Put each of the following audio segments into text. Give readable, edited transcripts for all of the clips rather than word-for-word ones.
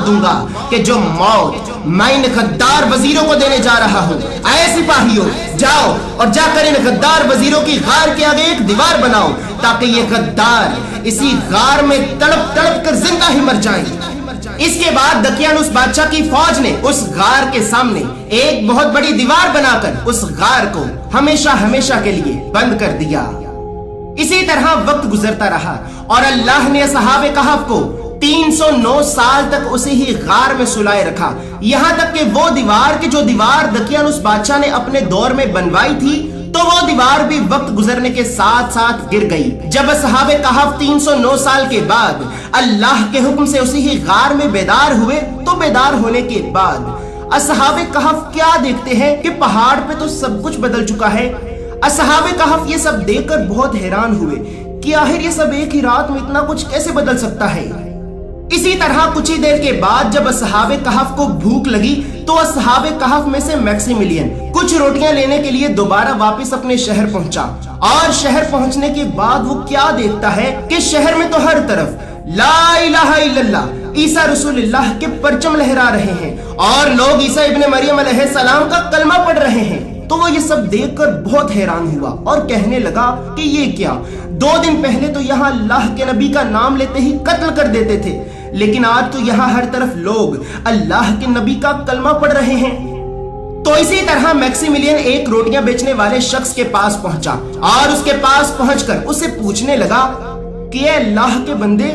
दूंगा कि जो मौत मैं इन गद्दार वजीरों को देने जा रहा हूँ। ऐ सिपाहियों, जाओ और जाकर इन गद्दार वजीरों की गार के आगे एक दीवार बनाओ ताकि ये गद्दार इसी गार में तड़प तड़प कर जिंदा ही मर जाएं। इसके बाद दकियानुस बादशाह की फौज ने उस गार के सामने एक बहुत बड़ी दीवार बनाकर उस गार को हमेशा हमेशा के लिए बंद कर दिया। इसी तरह वक्त गुजरता रहा और अल्लाह ने असहाबे कहफ को 309 साल तक उसी ही गार में सुलाए रखा, यहाँ तक कि वो दीवार दकियानुस बादशाह ने अपने दौर में बनवाई थी, तो वो दीवार भी वक्त गुजरने के साथ साथ गिर गई। जब असहाबे कहफ 309 साल के बाद अल्लाह के हुक्म से उसी ही गार में बेदार हुए, तो बेदार होने के बाद असहाबे कहफ क्या देखते हैं कि पहाड़ पे तो सब कुछ बदल चुका है। असहाबे कहफ ये सब देखकर बहुत हैरान हुए कि आखिर ये सब एक ही रात में इतना कुछ कैसे बदल सकता है। इसी तरह कुछ ही देर के बाद जब असहाबे कहफ को भूख लगी तो असहाबे कहफ में से मैक्सिमिलियन कुछ रोटियां लेने के लिए दोबारा वापस अपने शहर पहुंचा, और शहर पहुंचने के बाद वो क्या देखता है कि शहर में तो हर तरफ ला इलाहा इल्लल्लाह ईसा रसूलुल्लाह के परचम लहरा रहे हैं और लोग ईसा इब्ने मरियम अलैहिस्सलाम का कलमा पढ़ रहे हैं। तो वो ये सब देखकर बहुत हैरान हुआ और कहने लगा कि ये क्या, 2 दिन पहले तो यहाँ अल्लाह के नबी का नाम लेते ही कत्ल कर देते थे, लेकिन आज तो यहाँ हर तरफ लोग अल्लाह के नबी का कलमा पढ़ रहे हैं। तो इसी तरह मैक्सिमिलियन एक रोटियां बेचने वाले शख्स के पास पहुंचा और उसके पास पहुंचकर उसे पूछने लगा कि अल्लाह के बंदे,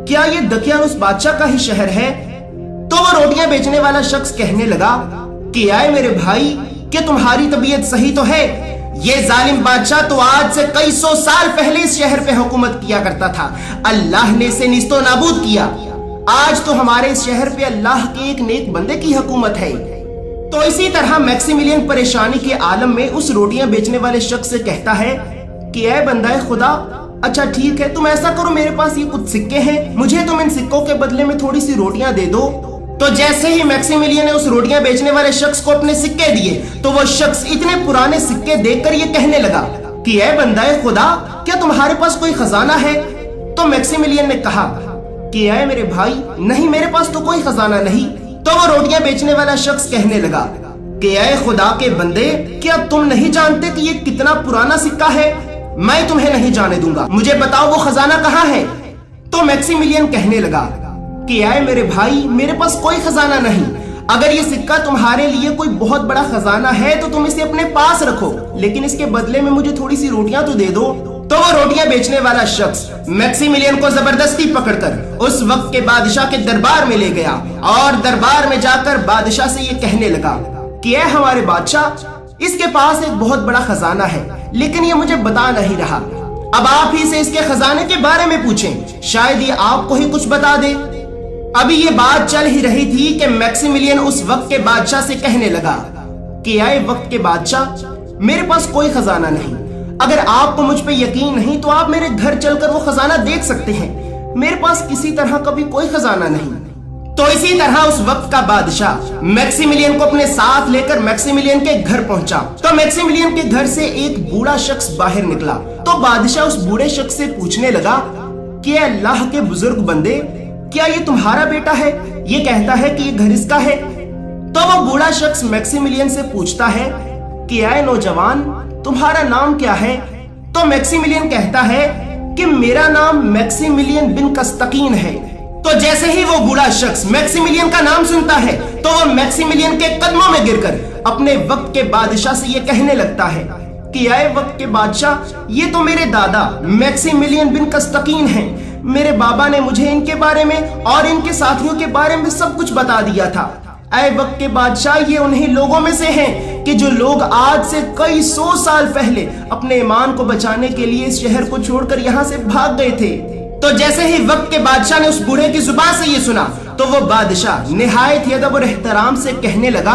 क्या ये दकियानुस बादशाह का ही शहर है? तो वो रोटियां बेचने वाला शख्स कहने लगा कि आए मेरे भाई, क्या तुम्हारी तबीयत सही तो है? ये जालिम बादशाह तो आज से कई 100 साल पहले इस शहर पे हुकूमत किया करता था, अल्लाह ने इसे निस्तो नाबूद किया। आज तो हमारे इस शहर पे अल्लाह के एक नेक बंदे की हुकूमत है। तो इसी तरह मैक्सिमिलियन परेशानी के आलम में उस रोटियां बेचने वाले शख्स से कहता है कि ऐ बंदा खुदा, अच्छा ठीक है, तुम ऐसा करो, मेरे पास ये कुछ सिक्के हैं, मुझे तुम इन सिक्कों के बदले में थोड़ी सी रोटियां दे दो। तो जैसे ही मैक्सिमिलियन ने उस रोटियां बेचने वाले शख्स को अपने सिक्के दिए तो वो शख्स इतने पुराने सिक्के देखकर ये कहने लगा कि ऐ बंदा खुदा, क्या तुम्हारे पास कोई खजाना है? तो मैक्सिमिलियन ने कहा कि ऐ मेरे भाई, नहीं मेरे पास तो कोई खजाना नहीं। तो वो रोटियां बेचने वाला शख्स कहने लगा कि ऐ खुदा के बंदे, क्या तुम नहीं जानते कि ये कितना पुराना सिक्का है? मैं तुम्हें नहीं जाने दूंगा, मुझे बताओ वो खजाना कहाँ है? तो मैक्सिमिलियन कहने लगा कि आए मेरे भाई, मेरे पास कोई खजाना नहीं, अगर ये सिक्का तुम्हारे लिए कोई बहुत बड़ा खजाना है तो तुम इसे अपने पास रखो, लेकिन इसके बदले में मुझे थोड़ी सी रोटियां तो दे दो। तो वो रोटियां बेचने वाला शख्स मैक्सिमिलियन को जबरदस्ती पकड़कर उस वक्त के बादशाह के दरबार में ले गया और दरबार में जाकर बादशाह से ये कहने लगा कि ऐ हमारे बादशाह, इसके पास एक बहुत बड़ा खजाना है, लेकिन ये मुझे बता नहीं रहा। अब आप ही से इसके खजाने के बारे में पूछें, शायद ये आपको ही कुछ बता दे। अभी ये बात चल ही रही थी कि मैक्सिमिलियन उस वक्त के बादशाह से कहने लगा कि आए वक्त के बादशाह, मेरे पास कोई खजाना नहीं, अगर आपको मुझ पे यकीन नहीं तो आप मेरे घर चलकर वो खजाना देख सकते हैं, मेरे पास किसी तरह का भी कोई खजाना नहीं। तो इसी तरह उस वक्त का बादशाह मैक्सिमिलियन को अपने साथ लेकर मैक्सिमिलियन के घर पहुंचा। तो मैक्सिमिलियन के घर से एक बूढ़ा शख्स बाहर निकला। तो बादशाह उस बूढ़े शख्स से पूछने लगा कि अल्लाह के बुजुर्ग बंदे, क्या ये तुम्हारा बेटा है? ये कहता है कि ये घर इसका है। तो वो बूढ़ा शख्स मैक्सिमिलियन से पूछता है कि आए नौजवान, तुम्हारा नाम क्या है? तो मैक्सिमिलियन कहता है कि मेरा नाम मैक्सिमिलियन बिन कस्तकीन है। तो जैसे ही वो बूढ़ा शख्स मैक्सिमिलियन का नाम सुनता है तो वो मैक्सिमिलियन के कदमों में गिरकर अपने वक्त के बादशाह से ये कहने लगता है कि आए वक्त के बादशाह, ये तो मेरे दादा मैक्सिमिलियन बिन कस्तकीन हैं। मेरे बाबा ने मुझे इनके बारे में और इनके साथियों के बारे में सब कुछ बता दिया था। ऐ वक्त के बादशाह, ये उन्हीं लोगों में से हैं कि जो लोग आज से कई 100 साल पहले अपने ईमान को बचाने के लिए इस शहर को छोड़कर यहाँ से भाग गए थे। तो जैसे ही वक्त के बादशाह ने उस बूढ़े की जुबान से ये सुना तो वो बादशाह निहायत अदब और एहतराम से कहने लगा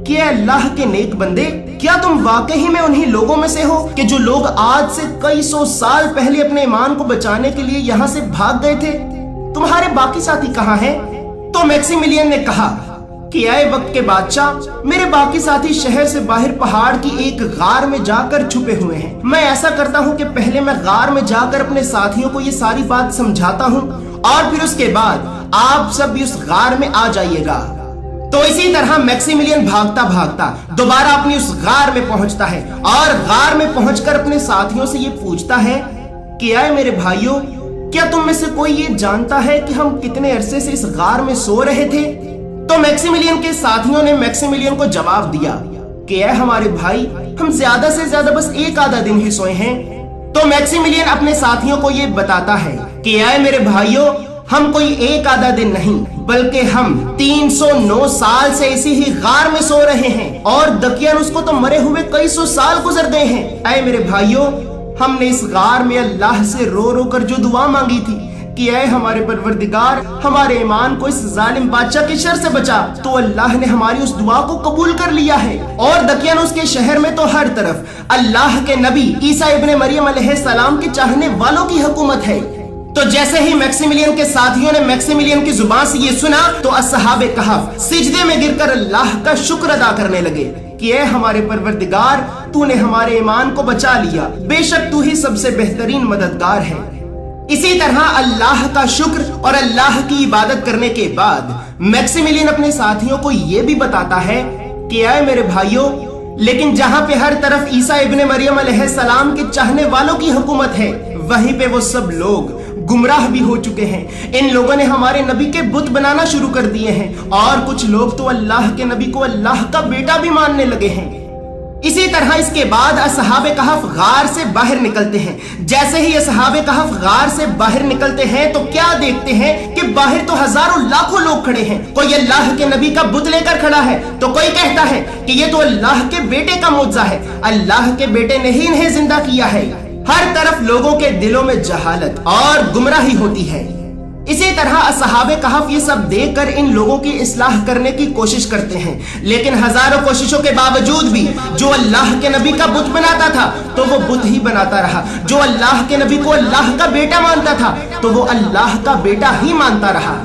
कि अल्लाह के नेक बंदे, क्या तुम वाकई में उन्हीं लोगों में से हो कि जो लोग आज से कई 100 साल पहले अपने ईमान को बचाने के लिए यहाँ से भाग गए थे? तुम्हारे बाकी साथी कहाँ हैं? तो मैक्सिमिलियन ने कहा कि आए वक्त के बादशाह, मेरे बाकी साथी शहर से बाहर पहाड़ की एक गार में जाकर छुपे हुए हैं। मैं ऐसा करता हूँ कि पहले मैं गार में जाकर अपने साथियों को ये सारी बात समझाता हूँ और फिर उसके बाद आप सब भी उस गार में आ जाइएगा। तो इसी तरह मैक्सिमिलियन भागता भागता दोबारा अपनी उस गार में पहुंचता है और गार में पहुंचकर अपने साथियों से ये पूछता है कि आए मेरे भाइयों, क्या तुम में से कोई ये जानता है कि हम कितने अरसे से इस गार में सो रहे थे? तो मैक्सिमिलियन के साथियों ने मैक्सिमिलियन को जवाब दिया कि ऐ हमारे भाई, हम ज्यादा से ज्यादा बस एक आधा दिन ही सोए हैं। तो मैक्सिमिलियन अपने साथियों को ये बताता है कि ऐ मेरे भाइयों, हम कोई एक आधा दिन नहीं बल्कि हम 309 साल से इसी ही गार में सो रहे हैं और दकियानुस को तो मरे हुए कई सौ साल गुजर गए हैं। ऐ मेरे भाइयों, हमने इस गार में अल्लाह से रो रो कर जो दुआ मांगी थी कि ऐ हमारे परवरदिगार, हमारे ईमान को इस जालिम बादशाह के शर से बचा, तो अल्लाह ने हमारी उस दुआ को कबूल कर लिया है। और दकियानुस के शहर में तो हर तरफ अल्लाह के नबी ईसा इब्ने मरियम अलैहिस्सलाम के चाहने वालों की हुकूमत है। तो जैसे ही मैक्सिमिलियन के साथियों ने मैक्सिमिलियन की जुबान से ये सुना तो अस्हाबे कहफ सिजदे में गिरकर अल्लाह का शुक्र अदा करने लगे कि ऐ हमारे परवरदिगार, तूने हमारे ईमान को बचा लिया, बेशक तू ही सबसे बेहतरीन मददगार है। इसी तरह अल्लाह का शुक्र और अल्लाह की इबादत करने के बाद मैक्सिमिलियन अपने साथियों को यह भी बताता है कि ऐ मेरे भाइयों, लेकिन जहां पे हर तरफ ईसा इब्ने मरियम अलैहिस्सलाम के चाहने वालों की हुकूमत है, वहीं पे वो सब लोग गुमराह भी हो चुके हैं। इन लोगों ने हमारे नबी के बुत बनाना शुरू कर दिए हैं और कुछ लोग तो अल्लाह के नबी को अल्लाह का बेटा भी मानने लगे हैं। इसी तरह इसके बाद असहाबे कहफ गार से बाहर निकलते हैं। जैसे ही असहाबे कहफ गार से बाहर निकलते हैं तो क्या देखते हैं कि बाहर तो हजारों लाखों लोग खड़े हैं। कोई अल्लाह के नबी का बुत लेकर खड़ा है तो कोई कहता है कि ये तो अल्लाह के बेटे का मुआवजा है, अल्लाह के बेटे ने ही इन्हें जिंदा किया है। हर तरफ लोगों के दिलों में जहालत और गुमराही होती है। इसी तरह असहाबे कहफ ये सब देखकर इन लोगों की इस्लाह करने की कोशिश करते हैं, लेकिन हजारों कोशिशों के बावजूद भी जो अल्लाह के नबी का बुत बनाता था तो वो बुत ही बनाता रहा, जो अल्लाह के नबी को अल्लाह का बेटा मानता था तो वो अल्लाह का बेटा ही मानता रहा।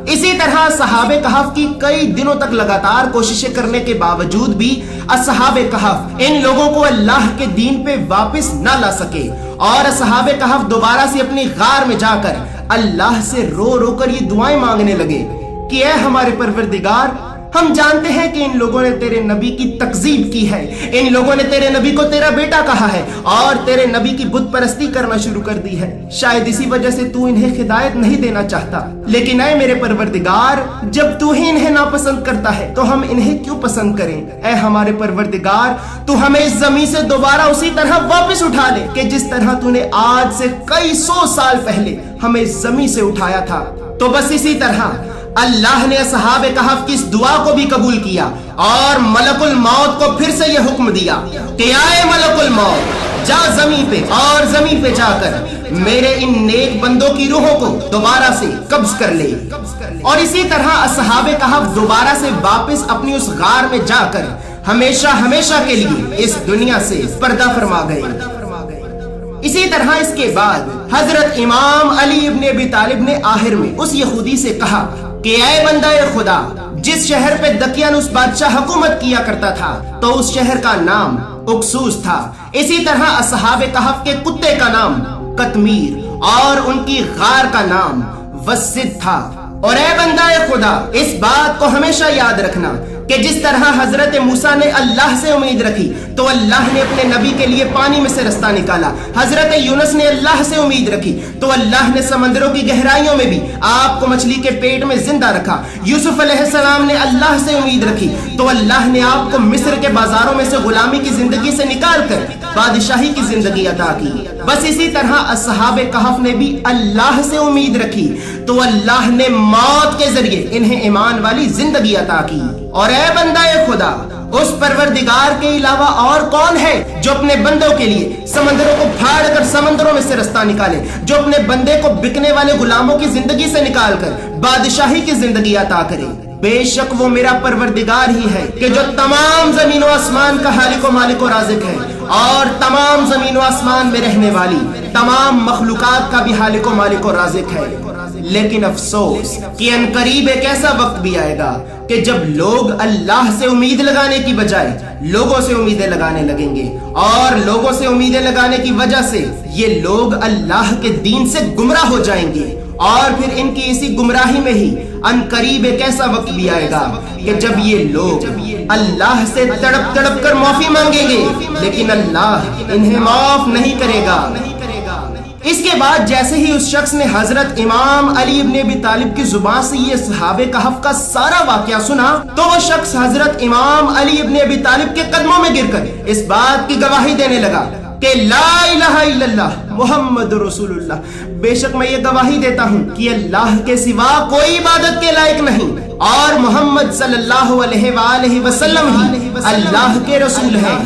इसी तरह सहाबे कहफ की कई दिनों तक लगातार कोशिशें करने के बावजूद भी असहाबे कहफ इन लोगों को अल्लाह के दीन पे वापस ना ला सके और असहाबे कहफ दोबारा से अपनी गार में जाकर अल्लाह से रो रो कर ये दुआएं मांगने लगे कि ऐ हमारे परवरदिगार, हम जानते हैं कि इन लोगों ने तेरे नबी की तकजीब की है, इन लोगों ने तेरे नबी को तेरा बेटा कहा है और तेरे नबी की बुत परस्ती करना शुरू कर दी है। शायद इसी वजह से तू इन्हें हिदायत नहीं देना चाहता, लेकिन ऐ मेरे परवरदिगार, जब तू ही इन्हें नापसंद करता है तो हम इन्हें क्यों पसंद करें। ऐ हमारे परवरदिगार, तू हमें इस जमीन से दोबारा उसी तरह वापस उठा ले कि जिस तरह तूने आज से कई सौ साल पहले हमें इस जमीन से उठाया था। तो बस इसी तरह अल्लाह ने असहाबे कहफ की इस दुआ को भी कबूल किया और मलकुल मौत को फिर से यह हुक्म दिया कि आए मलकुल मौत, जा जमीन पे और जमीन पे जाकर मेरे इन नेक बंदों की रूहों को दोबारा से कब्ज कर ले। और इसी तरह असहाबे कहफ दोबारा से वापस अपनी उस गार में जाकर हमेशा हमेशा के लिए इस दुनिया से पर्दा फरमा गए। इसी तरह इसके बाद हजरत इमाम अली इब्ने अबी तालिब ने आखिर में उस यहूदी से कहा कि ऐ बंदा खुदा, जिस शहर पे दकियानुस बादशाह हुकूमत किया करता था तो उस शहर का नाम उक्सूस था। इसी तरह असहाबे कहफ के कुत्ते का नाम कतमीर और उनकी गार का नाम वस्सिद था। और ऐ बंदा खुदा, इस बात को हमेशा याद रखना कि जिस तरह हजरत मूसा ने अल्लाह से उम्मीद रखी तो अल्लाह ने अपने नबी के लिए पानी में से रास्ता निकाला, हजरत यूनुस ने अल्लाह से उम्मीद रखी तो अल्लाह ने समंदरों की गहराइयों में भी आपको मछली के पेट में जिंदा रखा, यूसुफ अलैहिस्सलाम ने अल्लाह से उम्मीद रखी तो अल्लाह ने आपको मिस्र के बाजारों में से गुलामी की जिंदगी से निकाल कर बादशाही की जिंदगी अता की। बस इसी तरह असहाबे कहफ ने भी अल्लाह से उम्मीद रखी तो अल्लाह ने मौत के जरिए इन्हें ईमान वाली जिंदगी अता की। और ऐ बंदा खुदा, उस परवरदिगार के अलावा और कौन है जो अपने बंदों के लिए समंदरों को फाड़ कर समंदरों में से रास्ता निकाले, जो अपने बंदे को बिकने वाले गुलामों की जिंदगी से निकाल कर बादशाही की जिंदगी अता करे। बेशक वो मेरा परवरदिगार ही है कि जो तमाम जमीन व आसमान का खालिक व मालिक व राज़िक है और तमाम जमीन व आसमान में रहने वाली तमाम मखलूकात का भी खालिक व मालिक व राज़िक है। लेकिन अफसोस कि अनकरीब एक ऐसा वक्त भी आएगा कि जब लोग अल्लाह से उम्मीद लगाने की बजाय लोगों से उम्मीदें लगाने लगेंगे और लोगों से उम्मीदें लगाने की वजह से ये लोग अल्लाह के दीन से गुमराह हो जाएंगे اور پھر ان کی اسی گمراہی میں ہی ان قریب ایک ایسا وقت بھی آئے گا کہ جب یہ لوگ اللہ سے تڑپ تڑپ کر معافی مانگیں گے لیکن اللہ انہیں معاف نہیں کرے گا۔ اس کے بعد جیسے ہی اس شخص نے حضرت امام علی ابن ابی طالب کی زبان سے یہ اصحاب کہف کا سارا واقعہ سنا تو وہ شخص حضرت امام علی ابن ابی طالب کے قدموں میں گر کر اس بات کی گواہی دینے لگا کہ لا الہ الا اللہ محمد رسول اللہ، بے شک میں یہ گواہی دیتا ہوں کہ اللہ کے سوا کوئی عبادت کے لائق نہیں اور محمد صلی اللہ علیہ وآلہ وسلم ہی اللہ کے رسول ہیں۔